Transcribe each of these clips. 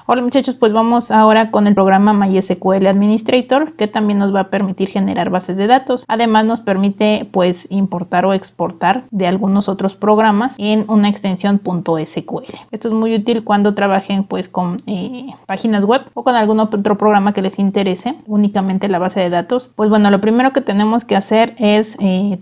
Hola muchachos, pues vamos ahora con el programa MySQL Administrator, que también nos va a permitir generar bases de datos. Además nos permite pues importar o exportar de algunos otros programas en una extensión .sql. Esto es muy útil cuando trabajen pues con páginas web o con algún otro programa que les interese únicamente la base de datos. Pues bueno, lo primero que tenemos que hacer es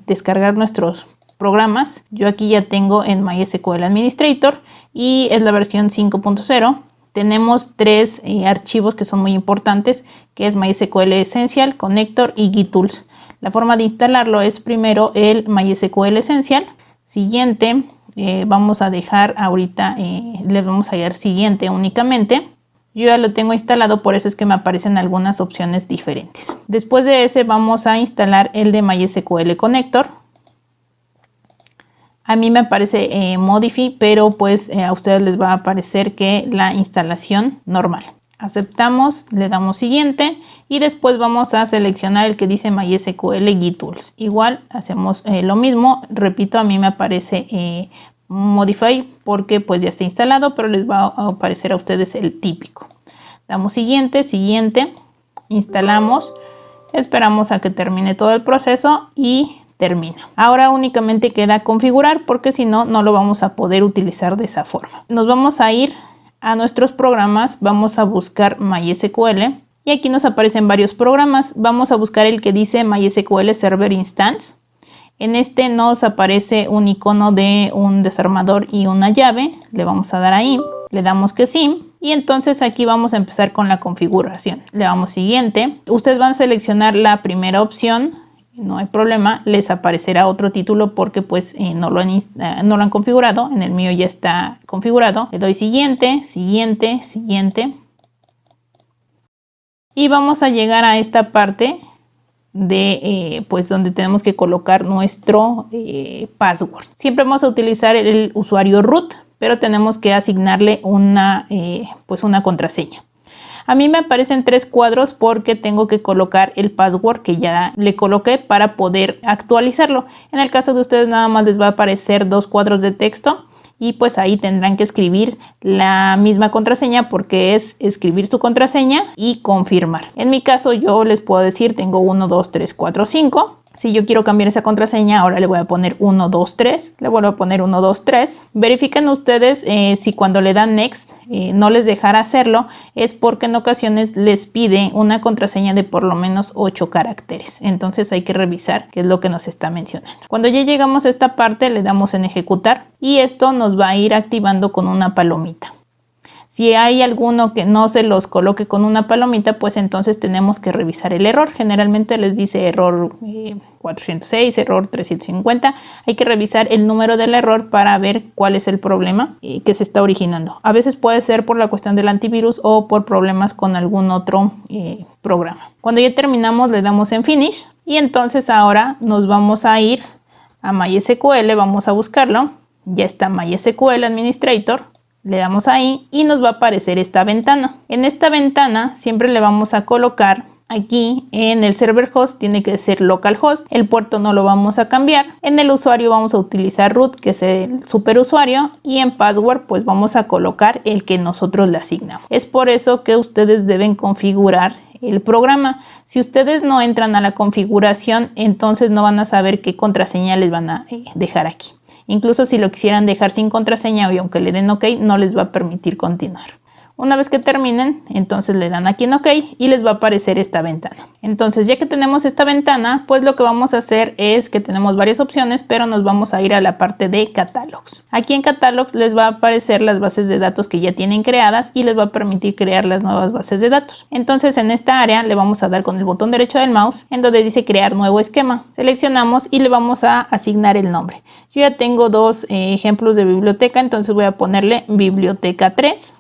descargar nuestros programas. Yo aquí ya tengo en MySQL Administrator y es la versión 5.0. Tenemos tres archivos que son muy importantes, que es MySQL Essential, Connector y GitTools. La forma de instalarlo es primero el MySQL Essential. Siguiente, vamos a dejar ahorita, le vamos a dar siguiente únicamente. Yo ya lo tengo instalado, por eso es que me aparecen algunas opciones diferentes. Después de ese vamos a instalar el de MySQL Connector. A mí me aparece Modify, pero pues a ustedes les va a aparecer que la instalación normal. Aceptamos, le damos siguiente y después vamos a seleccionar el que dice MySQL GitTools. Igual hacemos lo mismo, repito, a mí me aparece Modify porque pues ya está instalado, pero les va a aparecer a ustedes el típico. Damos siguiente, siguiente, instalamos, esperamos a que termine todo el proceso y termina. Ahora únicamente queda configurar porque si no, no lo vamos a poder utilizar de esa forma. Nos vamos a ir a nuestros programas, vamos a buscar MySQL y aquí nos aparecen varios programas. Vamos a buscar el que dice MySQL Server Instance. En este nos aparece un icono de un desarmador y una llave. Le vamos a dar ahí, le damos que sí. Y entonces aquí vamos a empezar con la configuración. Le damos siguiente. Ustedes van a seleccionar la primera opción. No hay problema, les aparecerá otro título porque pues no lo han configurado. En el mío ya está configurado. Le doy siguiente, siguiente, siguiente. Y vamos a llegar a esta parte de pues donde tenemos que colocar nuestro password. Siempre vamos a utilizar el usuario root, pero tenemos que asignarle una contraseña. A mí me aparecen 3 cuadros porque tengo que colocar el password que ya le coloqué para poder actualizarlo. En el caso de ustedes nada más les va a aparecer 2 cuadros de texto y pues ahí tendrán que escribir la misma contraseña porque es escribir su contraseña y confirmar. En mi caso yo les puedo decir tengo 1, 2, 3, 4, 5. Si yo quiero cambiar esa contraseña, ahora le voy a poner 1, 2, 3. Le vuelvo a poner 1, 2, 3. Verifiquen ustedes si cuando le dan Next no les dejará hacerlo. Es porque en ocasiones les pide una contraseña de por lo menos 8 caracteres. Entonces hay que revisar qué es lo que nos está mencionando. Cuando ya llegamos a esta parte le damos en ejecutar. Y esto nos va a ir activando con una palomita. Si hay alguno que no se los coloque con una palomita, pues entonces tenemos que revisar el error. Generalmente les dice error 406, error 350. Hay que revisar el número del error para ver cuál es el problema que se está originando. A veces puede ser por la cuestión del antivirus o por problemas con algún otro programa. Cuando ya terminamos le damos en Finish y entonces ahora nos vamos a ir a MySQL, vamos a buscarlo. Ya está MySQL Administrator. Le damos ahí y nos va a aparecer esta ventana. En esta ventana siempre le vamos a colocar aquí en el server host, tiene que ser localhost. El puerto no lo vamos a cambiar. En el usuario vamos a utilizar root, que es el superusuario. Y en password pues vamos a colocar el que nosotros le asignamos. Es por eso que ustedes deben configurar el programa. Si ustedes no entran a la configuración, entonces no van a saber qué contraseña les van a dejar aquí. Incluso si lo quisieran dejar sin contraseña y aunque le den OK, no les va a permitir continuar. Una vez que terminen, entonces le dan aquí en OK y les va a aparecer esta ventana. Entonces, ya que tenemos esta ventana, pues lo que vamos a hacer es que tenemos varias opciones, pero nos vamos a ir a la parte de Catalogs. Aquí en Catalogs les va a aparecer las bases de datos que ya tienen creadas y les va a permitir crear las nuevas bases de datos. Entonces, en esta área le vamos a dar con el botón derecho del mouse en donde dice crear nuevo esquema. Seleccionamos y le vamos a asignar el nombre. Yo ya tengo 2 ejemplos de biblioteca, entonces voy a ponerle biblioteca 3.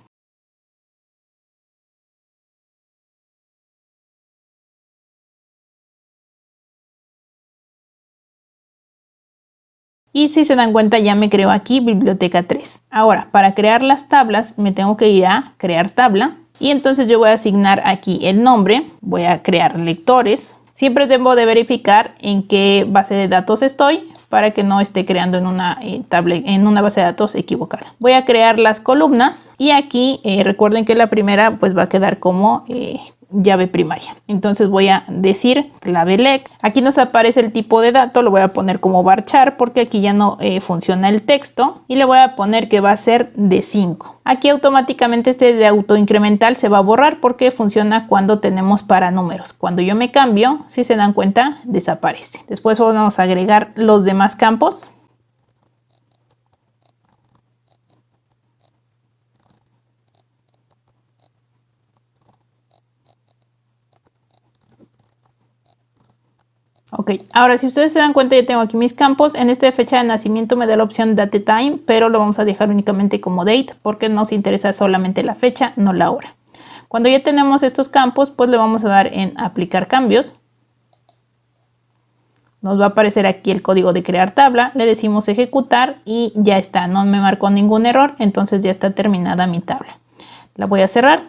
Y si se dan cuenta ya me creo aquí biblioteca 3. Ahora para crear las tablas me tengo que ir a crear tabla. Y entonces yo voy a asignar aquí el nombre. Voy a crear lectores. Siempre debo de verificar en qué base de datos estoy. para que no esté creando en una en una base de datos equivocada. Voy a crear las columnas y aquí recuerden que la primera pues va a quedar como llave primaria. Entonces voy a decir clave elect. Aquí nos aparece el tipo de dato, lo voy a poner como varchar porque aquí ya no funciona el texto y le voy a poner que va a ser de 5. Aquí automáticamente este de autoincremental se va a borrar porque funciona cuando tenemos para números. Cuando yo me cambio, si se dan cuenta, desaparece. Después vamos a agregar los demás campos. Ok, ahora si ustedes se dan cuenta yo tengo aquí mis campos. En esta fecha de nacimiento me da la opción date time, pero lo vamos a dejar únicamente como date porque nos interesa solamente la fecha, no la hora. Cuando ya tenemos estos campos, pues le vamos a dar en aplicar cambios. Nos va a aparecer aquí el código de crear tabla, le decimos ejecutar y ya está, no me marcó ningún error, entonces ya está terminada mi tabla. La voy a cerrar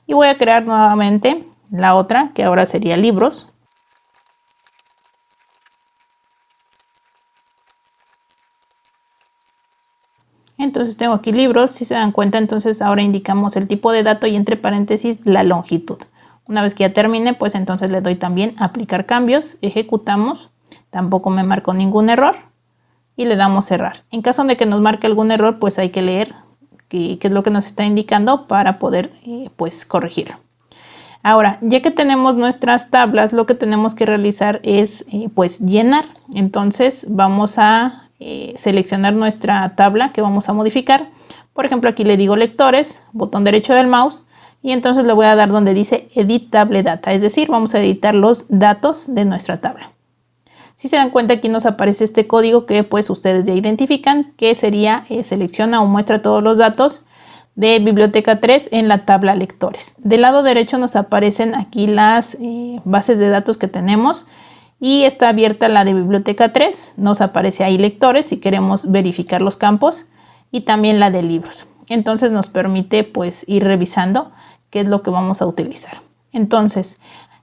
y voy a crear nuevamente la otra, que ahora sería libros. Entonces tengo aquí libros, si se dan cuenta, entonces ahora indicamos el tipo de dato y entre paréntesis la longitud. Una vez que ya termine, pues entonces le doy también aplicar cambios, ejecutamos, tampoco me marcó ningún error y le damos cerrar. En caso de que nos marque algún error, pues hay que leer qué es lo que nos está indicando para poder pues corregirlo. Ahora, ya que tenemos nuestras tablas, lo que tenemos que realizar es pues llenar. Entonces vamos a seleccionar nuestra tabla que vamos a modificar. Por ejemplo, aquí le digo lectores, botón derecho del mouse y entonces le voy a dar donde dice edit table data, es decir, vamos a editar los datos de nuestra tabla. Si se dan cuenta, aquí nos aparece este código que pues ustedes ya identifican, que sería selecciona o muestra todos los datos de biblioteca 3 en la tabla lectores. Del lado derecho nos aparecen aquí las bases de datos que tenemos y está abierta la de biblioteca 3, nos aparece ahí lectores si queremos verificar los campos y también la de libros. Entonces nos permite pues ir revisando qué es lo que vamos a utilizar. Entonces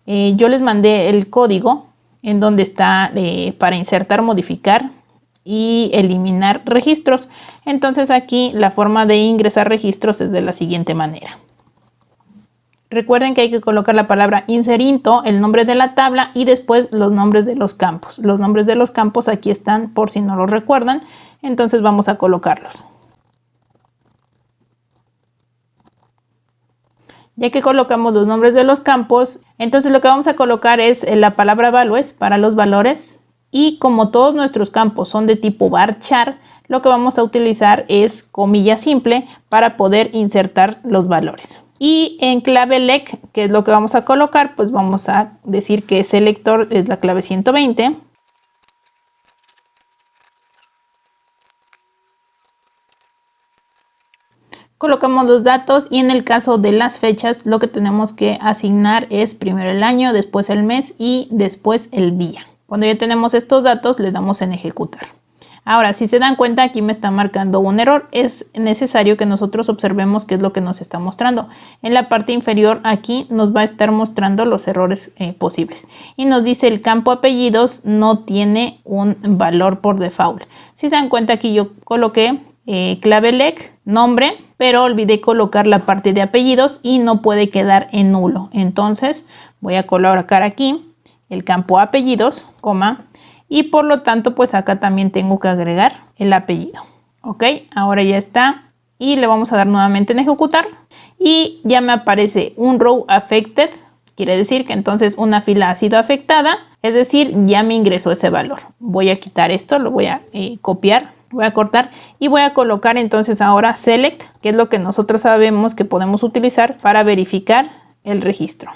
yo les mandé el código en donde está para insertar, modificar y eliminar registros. Entonces aquí la forma de ingresar registros es de la siguiente manera. Recuerden que hay que colocar la palabra inserinto, el nombre de la tabla y después los nombres de los campos. Los nombres de los campos aquí están por si no los recuerdan, entonces vamos a colocarlos. Ya que colocamos los nombres de los campos, entonces lo que vamos a colocar es la palabra values para los valores y como todos nuestros campos son de tipo varchar, lo que vamos a utilizar es comilla simple para poder insertar los valores. Y en clave elect, que es lo que vamos a colocar, pues vamos a decir que selector es la clave 120. Colocamos los datos y en el caso de las fechas lo que tenemos que asignar es primero el año, después el mes y después el día. Cuando ya tenemos estos datos le damos en ejecutar. Ahora, si se dan cuenta, aquí me está marcando un error. Es necesario que nosotros observemos qué es lo que nos está mostrando. En la parte inferior aquí nos va a estar mostrando los errores posibles. Y nos dice el campo apellidos no tiene un valor por default. Si se dan cuenta, aquí yo coloqué clave elect, nombre, pero olvidé colocar la parte de apellidos y no puede quedar en nulo. Entonces voy a colocar aquí el campo apellidos, coma, y por lo tanto pues acá también tengo que agregar el apellido. Ok, ahora ya está y le vamos a dar nuevamente en ejecutar y ya me aparece un row affected, quiere decir que entonces una fila ha sido afectada, es decir, ya me ingresó ese valor. Voy a quitar esto, lo voy a copiar, voy a cortar y voy a colocar entonces ahora select, que es lo que nosotros sabemos que podemos utilizar para verificar el registro.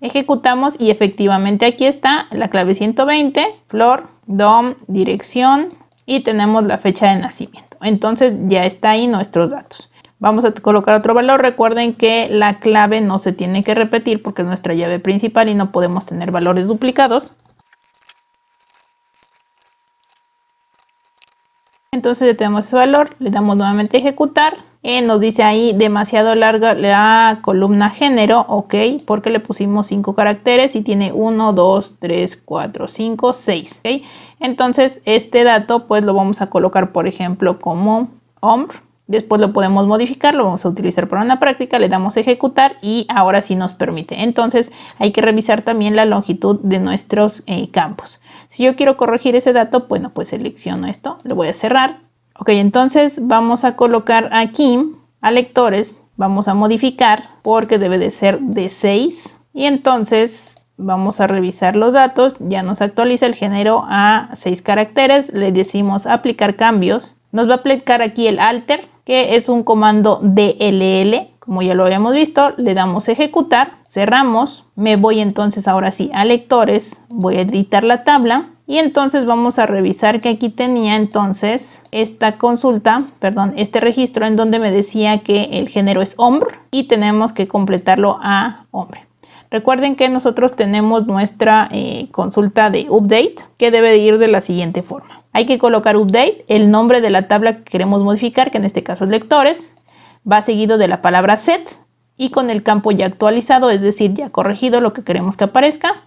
Ejecutamos y efectivamente aquí está la clave 120, flor, DOM, dirección y tenemos la fecha de nacimiento. Entonces ya está ahí nuestros datos. Vamos a colocar otro valor. Recuerden que la clave no se tiene que repetir porque es nuestra llave principal y no podemos tener valores duplicados. Entonces ya tenemos ese valor, le damos nuevamente ejecutar. Nos dice ahí demasiado larga la columna género, ok, porque le pusimos 5 caracteres y tiene 1, 2, 3, 4, 5, 6. ¿Okay? Entonces este dato pues lo vamos a colocar por ejemplo como hombre. Después lo podemos modificar, lo vamos a utilizar para una práctica, le damos ejecutar y ahora sí nos permite. Entonces hay que revisar también la longitud de nuestros campos. Si yo quiero corregir ese dato, bueno, pues selecciono esto, lo voy a cerrar. Ok, entonces vamos a colocar aquí a lectores, vamos a modificar porque debe de ser de 6 y entonces vamos a revisar los datos, ya nos actualiza el género a 6 caracteres, le decimos aplicar cambios, nos va a aplicar aquí el alter, que es un comando DLL, como ya lo habíamos visto, le damos ejecutar, cerramos, me voy entonces ahora sí a lectores, voy a editar la tabla. Y entonces vamos a revisar que aquí tenía entonces esta consulta, perdón, este registro en donde me decía que el género es hombre y tenemos que completarlo a hombre. Recuerden que nosotros tenemos nuestra consulta de update que debe de ir de la siguiente forma. Hay que colocar update, el nombre de la tabla que queremos modificar, que en este caso es lectores, va seguido de la palabra set y con el campo ya actualizado, es decir, ya corregido lo que queremos que aparezca.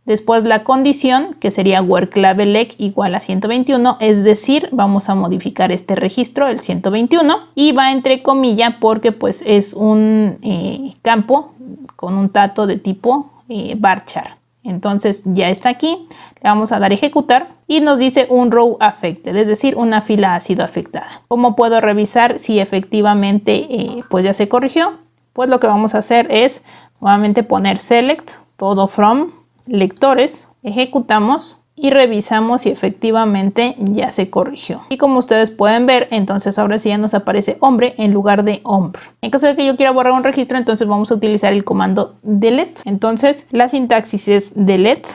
Después la condición, que sería where clave lec igual a 121, es decir, vamos a modificar este registro, el 121, y va entre comillas porque pues es un campo con un dato de tipo varchar. Entonces ya está aquí, le vamos a dar ejecutar y nos dice un row affected, es decir, una fila ha sido afectada. ¿Cómo puedo revisar si efectivamente pues ya se corrigió? Pues lo que vamos a hacer es nuevamente poner select, todo from, lectores, ejecutamos y revisamos si efectivamente ya se corrigió. Y como ustedes pueden ver, entonces ahora sí ya nos aparece hombre en lugar de hombre. En caso de que yo quiera borrar un registro, entonces vamos a utilizar el comando delete. Entonces la sintaxis es delete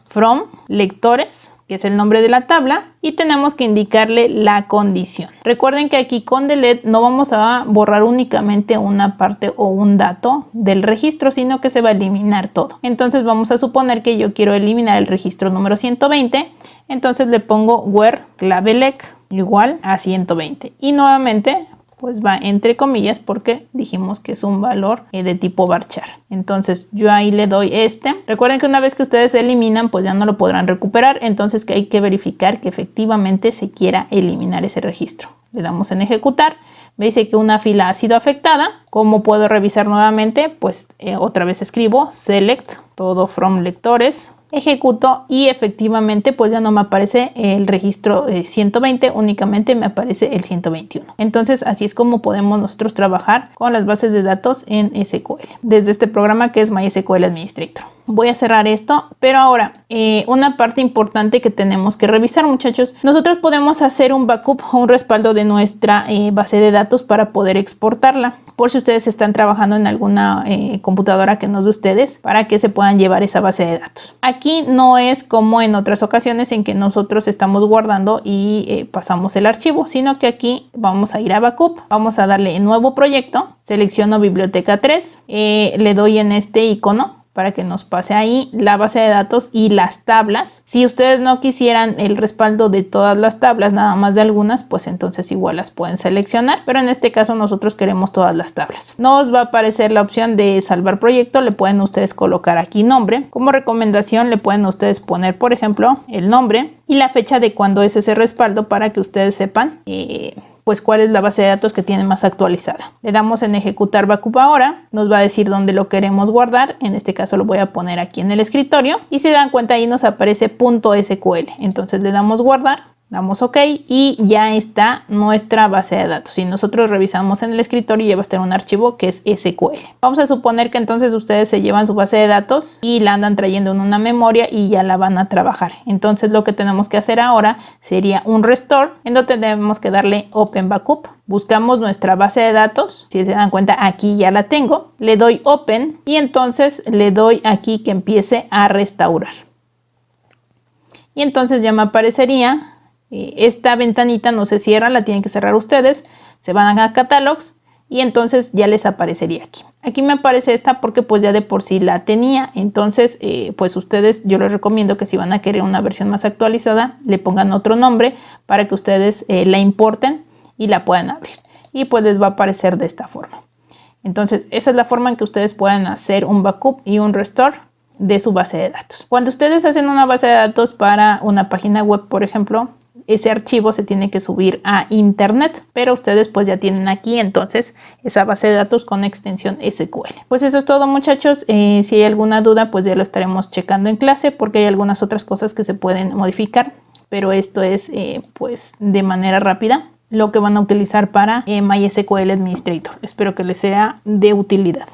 from lectores, que es el nombre de la tabla, y tenemos que indicarle la condición. Recuerden que aquí con delete no vamos a borrar únicamente una parte o un dato del registro, sino que se va a eliminar todo. Entonces vamos a suponer que yo quiero eliminar el registro número 120, entonces le pongo where clave lec igual a 120 y nuevamente pues va entre comillas porque dijimos que es un valor de tipo varchar. Entonces yo ahí le doy este. Recuerden que una vez que ustedes eliminan, pues ya no lo podrán recuperar. Entonces que hay que verificar que efectivamente se quiera eliminar ese registro. Le damos en ejecutar. Me dice que una fila ha sido afectada. ¿Cómo puedo revisar nuevamente? Pues otra vez escribo select todo from lectores. Ejecuto y efectivamente pues ya no me aparece el registro 120, únicamente me aparece el 121. Entonces así es como podemos nosotros trabajar con las bases de datos en SQL desde este programa que es MySQL Administrator. Voy a cerrar esto, pero ahora una parte importante que tenemos que revisar, muchachos. Nosotros podemos hacer un backup o un respaldo de nuestra base de datos para poder exportarla, por si ustedes están trabajando en alguna computadora que no es de ustedes, para que se puedan llevar esa base de datos. Aquí no es como en otras ocasiones en que nosotros estamos guardando y pasamos el archivo, sino que aquí vamos a ir a backup, vamos a darle en nuevo proyecto, selecciono biblioteca 3, le doy en este icono para que nos pase ahí la base de datos y las tablas. Si ustedes no quisieran el respaldo de todas las tablas, nada más de algunas, pues entonces igual las pueden seleccionar, pero en este caso nosotros queremos todas las tablas. Nos va a aparecer la opción de salvar proyecto, le pueden ustedes colocar aquí nombre. Como recomendación le pueden ustedes poner, por ejemplo, el nombre y la fecha de cuando es ese respaldo para que ustedes sepan pues cuál es la base de datos que tiene más actualizada. Le damos en ejecutar backup ahora, nos va a decir dónde lo queremos guardar, en este caso lo voy a poner aquí en el escritorio y si se dan cuenta ahí nos aparece .sql, entonces le damos guardar, damos OK y ya está nuestra base de datos. Si nosotros revisamos en el escritorio ya va a estar un archivo que es SQL. Vamos a suponer que entonces ustedes se llevan su base de datos y la andan trayendo en una memoria y ya la van a trabajar. Entonces lo que tenemos que hacer ahora sería un restore en donde tenemos que darle Open Backup. Buscamos nuestra base de datos, si se dan cuenta aquí ya la tengo, le doy Open y entonces le doy aquí que empiece a restaurar. Y entonces ya me aparecería esta ventanita, no se cierra, la tienen que cerrar ustedes, se van a Catalogs y entonces ya les aparecería aquí. Aquí me aparece esta porque pues ya de por sí la tenía. Entonces pues ustedes, yo les recomiendo que si van a querer una versión más actualizada, le pongan otro nombre para que ustedes la importen y la puedan abrir. Y pues les va a aparecer de esta forma. Entonces esa es la forma en que ustedes puedan hacer un backup y un restore de su base de datos. Cuando ustedes hacen una base de datos para una página web, por ejemplo, ese archivo se tiene que subir a internet, pero ustedes pues ya tienen aquí entonces esa base de datos con extensión SQL. Pues eso es todo, muchachos. Si hay alguna duda pues ya lo estaremos checando en clase, porque hay algunas otras cosas que se pueden modificar, pero esto es pues de manera rápida lo que van a utilizar para MySQL Administrator. Espero que les sea de utilidad.